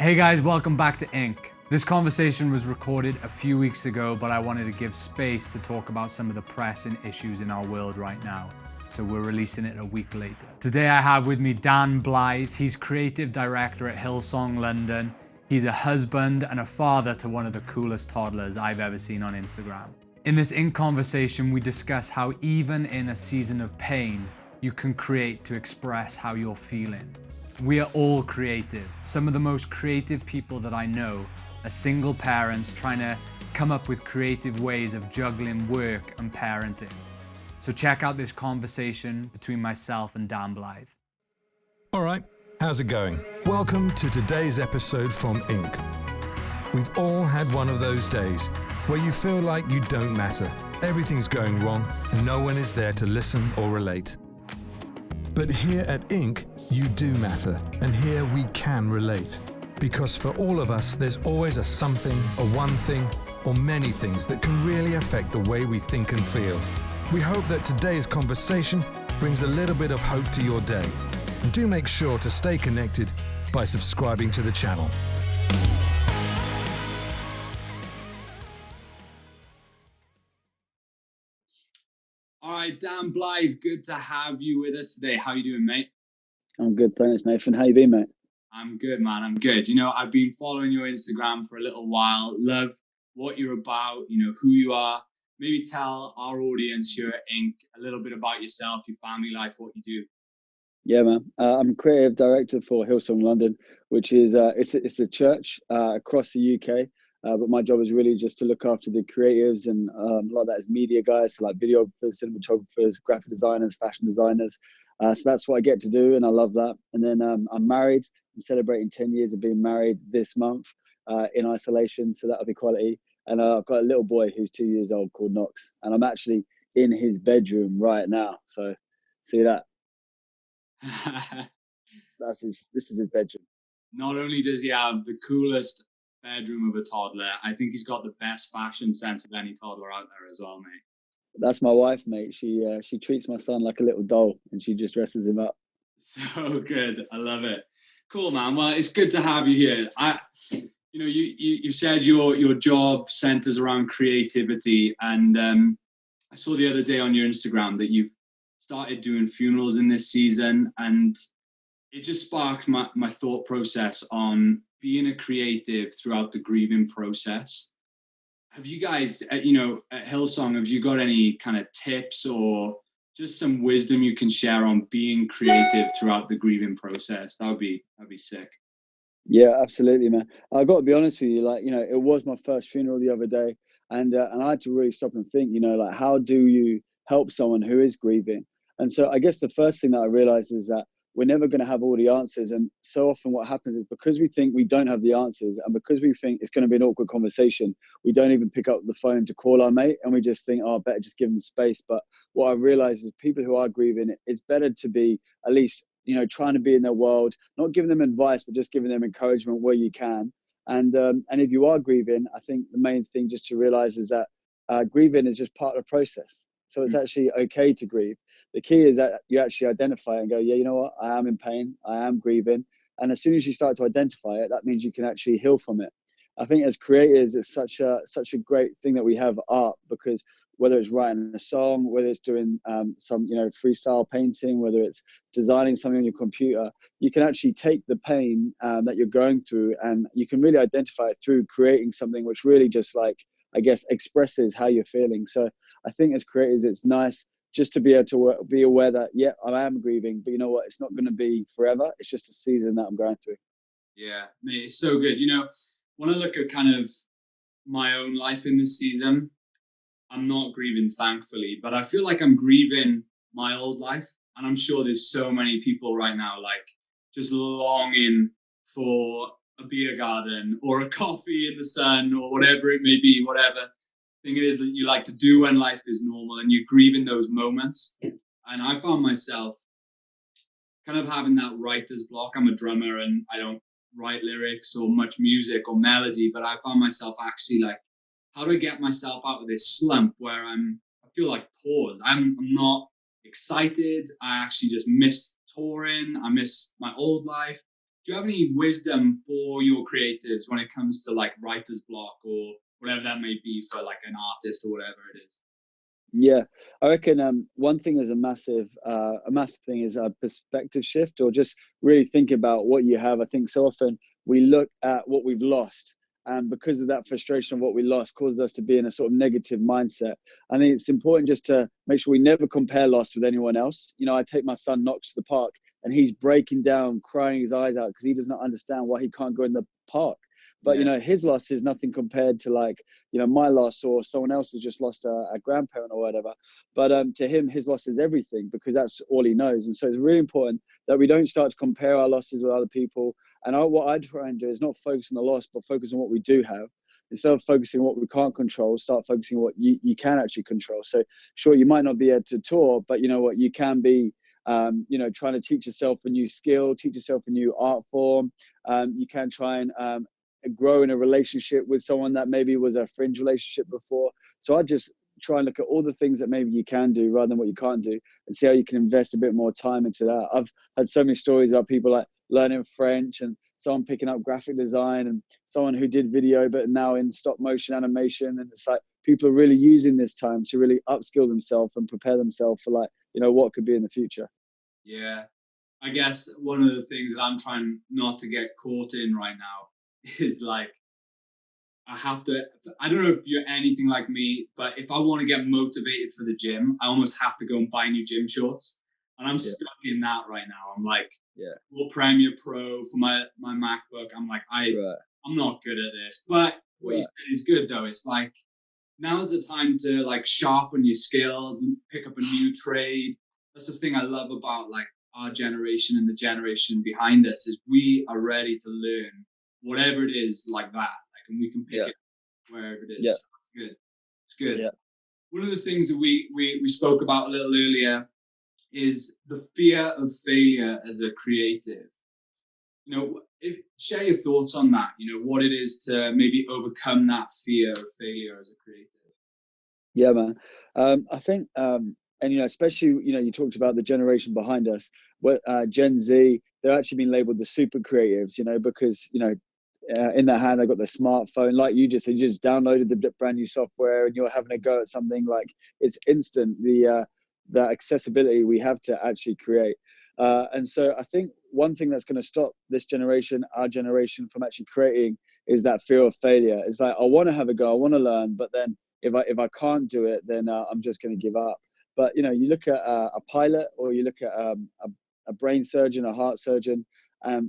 Hey guys, welcome back to Ink. This conversation was recorded a few weeks ago, but I wanted to give space to talk about some of the pressing issues in our world right now. So we're releasing it a week later. Today I have with me Dan Blythe. He's creative director at Hillsong London. He's a husband and a father to one of the coolest toddlers I've ever seen on Instagram. In this Ink conversation, we discuss how even in a season of pain, you can create to express how you're feeling. We are all creative. Some of the most creative people that I know are single parents trying to come up with creative ways of juggling work and parenting. So check out this conversation between myself and Dan Blythe. All right, how's it going? Welcome to today's episode from Ink. We've all had one of those days where you feel like you don't matter. Everything's going wrong and no one is there to listen or relate. But here at Ink, you do matter, and here we can relate. Because for all of us, there's always a something, a one thing, or many things that can really affect the way we think and feel. We hope that today's conversation brings a little bit of hope to your day. And do make sure to stay connected by subscribing to the channel. All right, Dan Blythe, good to have you with us today. How you doing, mate? I'm good, thanks, Nathan. How you been, mate? I'm good, man. I'm good. You know, I've been following your Instagram for a little while. Love what you're about, you know, who you are. Maybe tell our audience here at Ink a little bit about yourself, your family life, what you do. Yeah, man. I'm creative director for Hillsong London, which is it's a church across the UK. But my job is really just to look after the creatives, and a lot of that is media guys, so like videographers, cinematographers, graphic designers, fashion designers. So that's what I get to do, and I love that. And then I'm married. I'm celebrating 10 years of being married this month in isolation, so that'll be quality. And I've got a little boy who's 2 years old called Knox, and I'm actually in his bedroom right now. So see that? This is his bedroom. Not only does he have the coolest bedroom of a toddler, I think he's got the best fashion sense of any toddler out there as well, mate. That's my wife, mate. She treats my son like a little doll, and she just dresses him up. So good. I love it. Cool, man. Well, it's good to have you here. You said your job centers around creativity, and I saw the other day on your Instagram that you've started doing funerals in this season, and it just sparked my thought process on being a creative throughout the grieving process. Have you guys, at Hillsong, have you got any kind of tips or just some wisdom you can share on being creative throughout the grieving process? That'd be sick. Yeah, absolutely, man. I got to be honest with you. Like, it was my first funeral the other day, and I had to really stop and think. Like, how do you help someone who is grieving? And so I guess the first thing that I realized is that we're never going to have all the answers. And so often what happens is, because we think we don't have the answers, and because we think it's going to be an awkward conversation, we don't even pick up the phone to call our mate, and we just think, oh, I better just give them space. But what I realized is, people who are grieving, it's better to be at least, trying to be in their world, not giving them advice, but just giving them encouragement where you can. And if you are grieving, I think the main thing just to realize is that grieving is just part of the process. So it's actually okay to grieve. The key is that you actually identify and go, yeah, you know what? I am in pain. I am grieving. And as soon as you start to identify it, that means you can actually heal from it. I think as creatives, it's such a great thing that we have art, because whether it's writing a song, whether it's doing some freestyle painting, whether it's designing something on your computer, you can actually take the pain that you're going through, and you can really identify it through creating something which really just, like, I guess, expresses how you're feeling. So I think as creators, it's nice just to be able to be aware that, yeah, I am grieving, but you know what? It's not going to be forever. It's just a season that I'm going through. Yeah, mate, it's so good. When I look at kind of my own life in this season, I'm not grieving, thankfully, but I feel like I'm grieving my old life. And I'm sure there's so many people right now, like, just longing for a beer garden or a coffee in the sun or whatever it may be, whatever thing it is that you like to do when life is normal, and you're grieving those moments. And I found myself kind of having that writer's block. I'm a drummer and I don't write lyrics or much music or melody, but I found myself actually like, how do I get myself out of this slump where I feel like paused? I'm not excited. I actually just miss touring. I miss my old life. do you have any wisdom for your creatives when it comes to like writer's block or whatever that may be for like an artist or whatever it is? Yeah, I reckon one thing is a massive thing is a perspective shift, or just really think about what you have. I think so often we look at what we've lost, and because of that frustration of what we lost, causes us to be in a sort of negative mindset. I think it's important just to make sure we never compare loss with anyone else. You know, I take my son Knox to the park, and he's breaking down, crying his eyes out because he does not understand why he can't go in the park. But you know, his loss is nothing compared to, like, you know, my loss, or someone else who's just lost a grandparent or whatever. But to him, his loss is everything because that's all he knows. And so it's really important that we don't start to compare our losses with other people. And what I try and do is not focus on the loss, but focus on what we do have. Instead of focusing on what we can't control, start focusing on what you can actually control. So sure, you might not be able to tour, but you know what, you can be, you know, trying to teach yourself a new skill, teach yourself a new art form. You can try and grow in a relationship with someone that maybe was a fringe relationship before. So I just try and look at all the things that maybe you can do rather than what you can't do, and see how you can invest a bit more time into that. I've had so many stories about people like learning French, and someone picking up graphic design, and someone who did video but now in stop motion animation. And it's like people are really using this time to really upskill themselves and prepare themselves for, like, you know, what could be in the future. Yeah. I guess one of the things that I'm trying not to get caught in right now is like, I don't know if you're anything like me, but if I want to get motivated for the gym, I almost have to go and buy new gym shorts. And I'm stuck in that right now. I'm like, well, Premiere Pro for my MacBook. I'm like, I'm not good at this. But what you said is good though. It's like, now's the time to like sharpen your skills and pick up a new trade. That's the thing I love about like our generation and the generation behind us, is we are ready to learn whatever it is like that. Like, and we can pick it wherever it is. Yeah. So it's good. It's good. Yeah. One of the things that we spoke about a little earlier is the fear of failure as a creative. You know, share your thoughts on that. You know, what it is to maybe overcome that fear of failure as a creative. Yeah, man. I think, and you know, especially, you know, you talked about the generation behind us, what Gen Z, they're actually being labeled the super creatives, you know, because, you know, in their hand, they got their smartphone, like you just said, you just downloaded the brand new software, and you're having a go at something. Like, it's instant, the accessibility we have to actually create. And so I think one thing that's going to stop this generation, our generation, from actually creating is that fear of failure. It's like, I want to have a go, I want to learn, but then if I can't do it, then I'm just going to give up. But you know, you look at a pilot, or you look at a brain surgeon, a heart surgeon,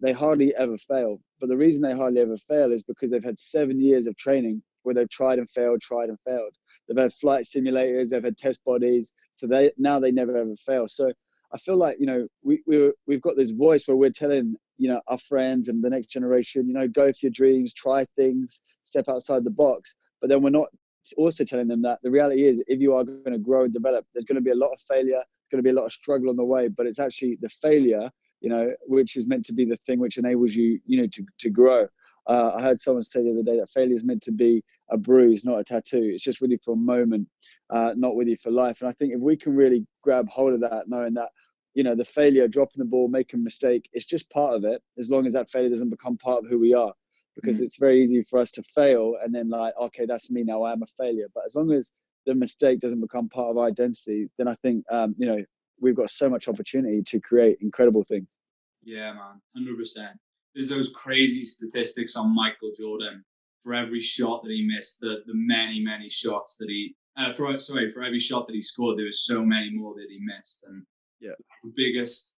they hardly ever fail. But the reason they hardly ever fail is because they've had 7 years of training where they've tried and failed, tried and failed. They've had flight simulators, they've had test bodies, so they never ever fail. So I feel like, you know, we've got this voice where we're telling, you know, our friends and the next generation, you know, go for your dreams, try things, step outside the box. But then we're not also telling them that the reality is, if you are going to grow and develop, there's going to be a lot of failure, there's going to be a lot of struggle on the way. But it's actually the failure, you know, which is meant to be the thing which enables you, you know, to grow. I heard someone say the other day that failure is meant to be a bruise, not a tattoo. It's just with you for a moment, not with you for life. And I think if we can really grab hold of that, knowing that, you know, the failure, dropping the ball, making a mistake, it's just part of it, as long as that failure doesn't become part of who we are. Because it's very easy for us to fail and then, like, okay, that's me now, I am a failure. But as long as the mistake doesn't become part of our identity, then I think, you know, we've got so much opportunity to create incredible things. Yeah, man, 100%. There's those crazy statistics on Michael Jordan. For every shot that he missed, the many shots that he for every shot that he scored, there was so many more that he missed. And the biggest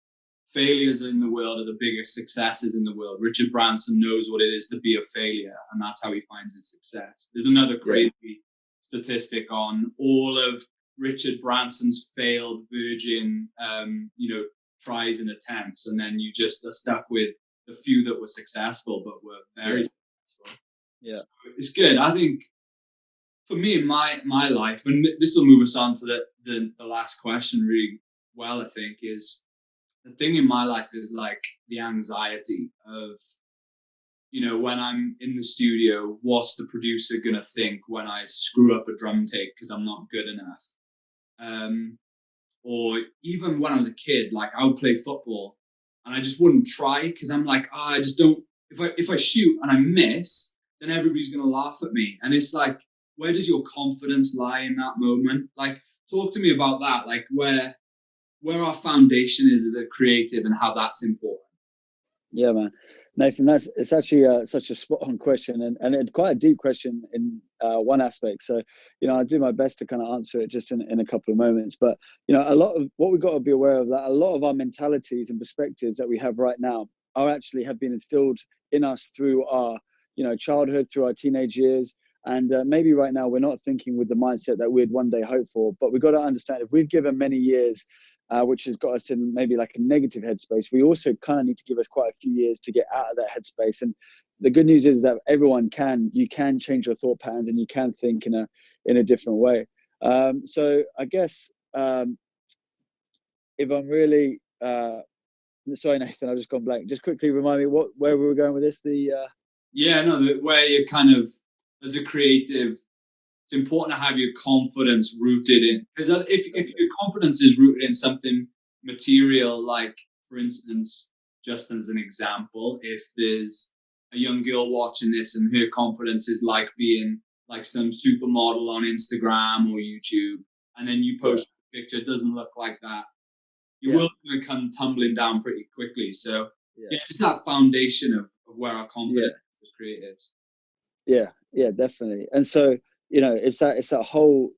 failures in the world are the biggest successes in the world. Richard Branson knows what it is to be a failure, and that's how he finds his success. There's another crazy statistic on all of Richard Branson's failed Virgin, you know, tries and attempts, and then you just are stuck with the few that were successful, but were very successful. Yeah, so it's good. I think for me in my life, and this will move us on to the last question really well, I think, is the thing in my life is like the anxiety of, you know, when I'm in the studio, what's the producer going to think when I screw up a drum take because I'm not good enough? Or even when I was a kid, like I would play football and I just wouldn't try because I'm like, I just don't. If I shoot and I miss, then everybody's gonna laugh at me. And it's like, where does your confidence lie in that moment? Like, talk to me about that. Like, where our foundation is as a creative and how that's important. Yeah, man. Nathan, it's actually such a spot on question, and it's quite a deep question in one aspect. So, I do my best to kind of answer it just in a couple of moments. But, a lot of what we've got to be aware of, that a lot of our mentalities and perspectives that we have right now are actually have been instilled in us through our, childhood, through our teenage years. And maybe right now we're not thinking with the mindset that we'd one day hope for. But we've got to understand, if we've given many years which has got us in maybe like a negative headspace, we also kind of need to give us quite a few years to get out of that headspace. And the good news is that you can change your thought patterns, and you can think in a different way. So I guess if I'm really sorry, Nathan, I've just gone blank. Just quickly remind me where we were going with this. Where you're kind of, as a creative, it's important to have your confidence rooted in, because if your confidence is rooted in something material, like, for instance, just as an example, if there's a young girl watching this and her confidence is like being like some supermodel on Instagram or YouTube, and then you post a picture, it doesn't look like that, your world's going to come tumbling down pretty quickly. So it's that foundation of where our confidence is as creatives. Yeah, definitely. And so, it's that whole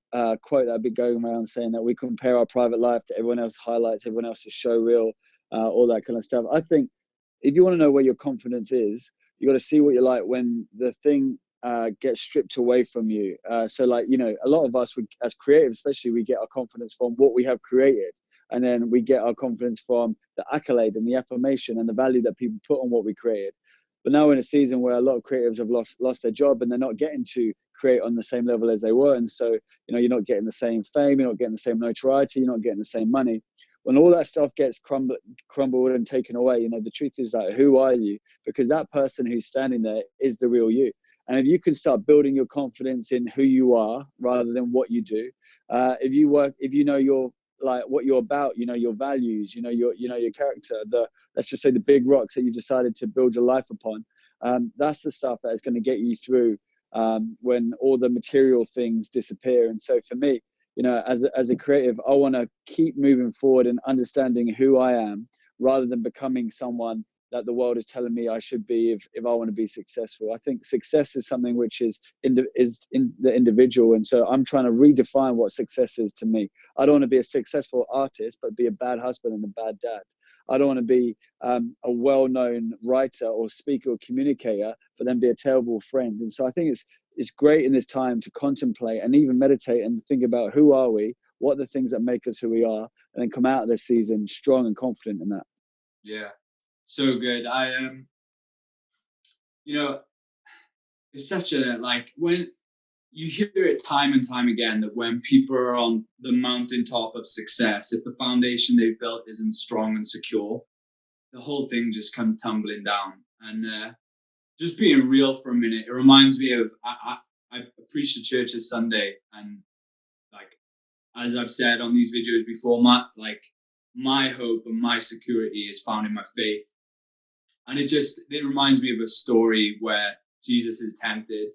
quote that I've been going around saying that we compare our private life to everyone else's highlights, everyone else's show reel, all that kind of stuff. I think if you want to know where your confidence is, you got to see what you're like when the thing gets stripped away from you. So like, a lot of us, as creatives especially, we get our confidence from what we have created. And then we get our confidence from the accolade and the affirmation and the value that people put on what we created. But now we're in a season where a lot of creatives have lost their job, and they're not getting to create on the same level as they were. And so, you're not getting the same fame, you're not getting the same notoriety, you're not getting the same money. When all that stuff gets crumbled and taken away, the truth is that, who are you? Because that person who's standing there is the real you. And if you can start building your confidence in who you are rather than what you do, if you know your, like, what you're about, your values, your character, let's just say the big rocks that you decided to build your life upon, that's the stuff that is going to get you through when all the material things disappear. And so for me, as a creative, I want to keep moving forward and understanding who I am, rather than becoming someone that the world is telling me I should be if I want to be successful. I think success is something which is in the individual. And so I'm trying to redefine what success is to me. I don't want to be a successful artist, but be a bad husband and a bad dad. I don't want to be a well-known writer or speaker or communicator, but then be a terrible friend. And so I think it's great in this time to contemplate and even meditate and think about, who are we? What are the things that make us who we are? And then come out of this season strong and confident in that. Yeah, so good. It's such a, like, when you hear it time and time again, that when people are on the mountaintop of success, if the foundation they've built isn't strong and secure, the whole thing just comes tumbling down. And just being real for a minute, it reminds me of, I preached at church this Sunday, and, like, as I've said on these videos before, my hope and my security is found in my faith. And it reminds me of a story where Jesus is tempted,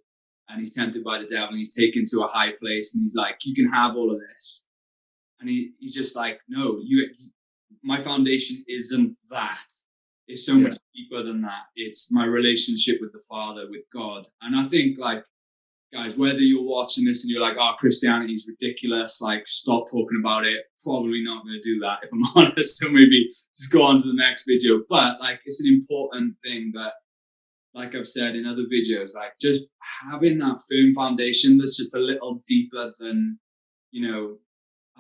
and he's tempted by the devil, and he's taken to a high place, and he's like, you can have all of this. And he's just like, no, my foundation isn't that. It's so much deeper than that. It's my relationship with the Father, with God. And I think, like, guys, whether you're watching this and you're like, oh, Christianity is ridiculous, like, stop talking about it, probably not going to do that, if I'm honest. So maybe just go on to the next video. But, like, it's an important thing that, like I've said in other videos, like, just having that firm foundation that's just a little deeper than,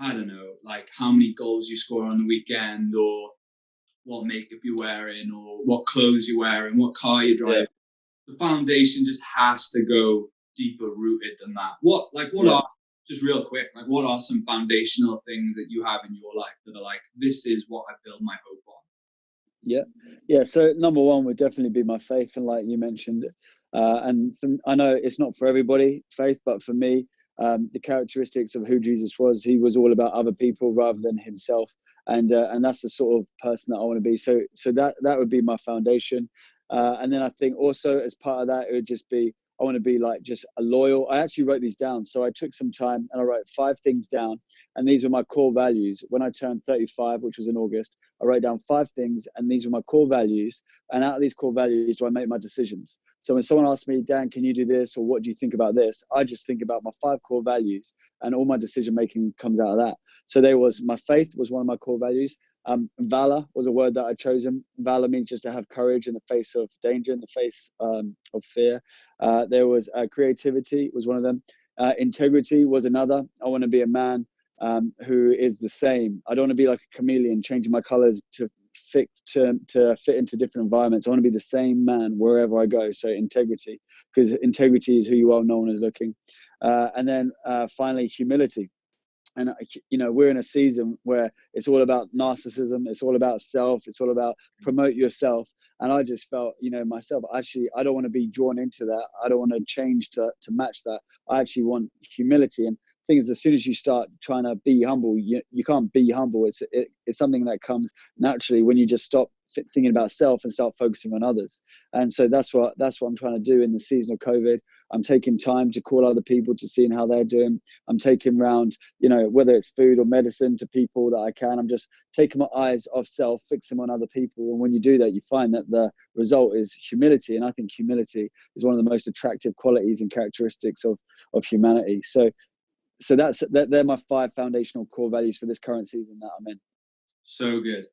I don't know, like, how many goals you score on the weekend, or what makeup you're wearing, or what clothes you're wearing, what car you're driving. The foundation just has to go deeper rooted than that. What are, just real quick, like, what are some foundational things that you have in your life that are like, this is what I build my hope on? Yeah. So number one would definitely be my faith. And like you mentioned, I know it's not for everybody, faith, but for me, the characteristics of who Jesus was, he was all about other people rather than himself. and that's the sort of person that I want to be. So that would be my foundation. And then I think also as part of that, it would just be, I want to be like just a loyal. I actually wrote these down. So I took some time and I wrote 5 things down. And these were my core values. When I turned 35, which was in August, I wrote down 5 things and these were my core values. And out of these core values, do I make my decisions? So when someone asks me, Dan, can you do this? Or what do you think about this? I just think about my 5 core values and all my decision making comes out of that. So my faith was one of my core values. Valor was a word that I'd chosen. Valor means just to have courage in the face of danger, in the face of fear. There was creativity was one of them. Integrity was another. I want to be a man who is the same. I don't want to be like a chameleon, changing my colors to fit into different environments. I want to be the same man wherever I go. So integrity, because integrity is who you are, no one is looking. And then finally, humility. And, we're in a season where it's all about narcissism. It's all about self. It's all about promote yourself. And I just felt, myself, actually, I don't want to be drawn into that. I don't want to change to match that. I actually want humility. And things, as soon as you start trying to be humble, you can't be humble. It's something that comes naturally when you just stop thinking about self and start focusing on others. And so that's what I'm trying to do in the season of COVID. I'm taking time to call other people to see how they're doing. I'm taking round, whether it's food or medicine, to people that I can. I'm just taking my eyes off self, fix them on other people. And when you do that, you find that the result is humility. And I think humility is one of the most attractive qualities and characteristics of humanity. So they're my 5 foundational core values for this current season that I'm in. So good.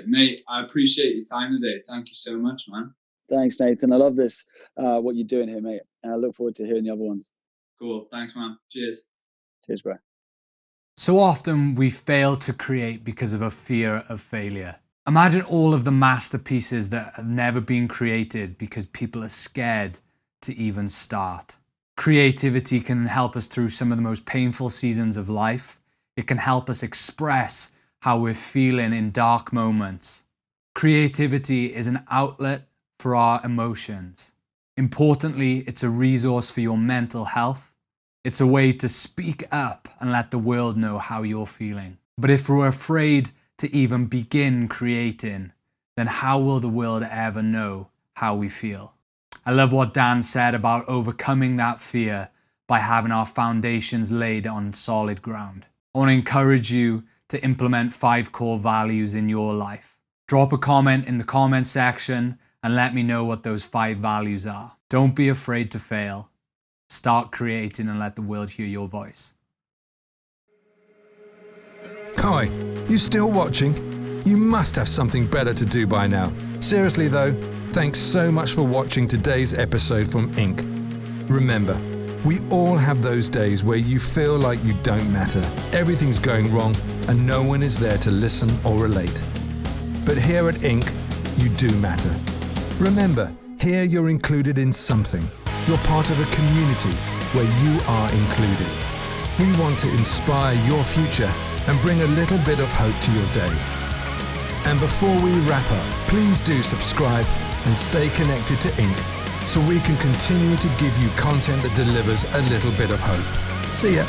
Mate, I appreciate your time today. Thank you so much, man. Thanks, Nathan. I love this, what you're doing here, mate. And I look forward to hearing the other ones. Cool. Thanks, man. Cheers. Cheers, bro. So often we fail to create because of a fear of failure. Imagine all of the masterpieces that have never been created because people are scared to even start. Creativity can help us through some of the most painful seasons of life. It can help us express how we're feeling in dark moments. Creativity is an outlet for our emotions. Importantly, it's a resource for your mental health. It's a way to speak up and let the world know how you're feeling. But if we're afraid to even begin creating, then how will the world ever know how we feel? I love what Dan said about overcoming that fear by having our foundations laid on solid ground. I want to encourage you to implement 5 core values in your life. Drop a comment in the comment section and let me know what those 5 values are. Don't be afraid to fail. Start creating and let the world hear your voice. Hi, you still watching? You must have something better to do by now. Seriously though, thanks so much for watching today's episode from Inc. Remember, we all have those days where you feel like you don't matter. Everything's going wrong and no one is there to listen or relate. But here at Inc., you do matter. Remember, here you're included in something. You're part of a community where you are included. We want to inspire your future and bring a little bit of hope to your day. And before we wrap up, please do subscribe and stay connected to Inc. so we can continue to give you content that delivers a little bit of hope. See ya.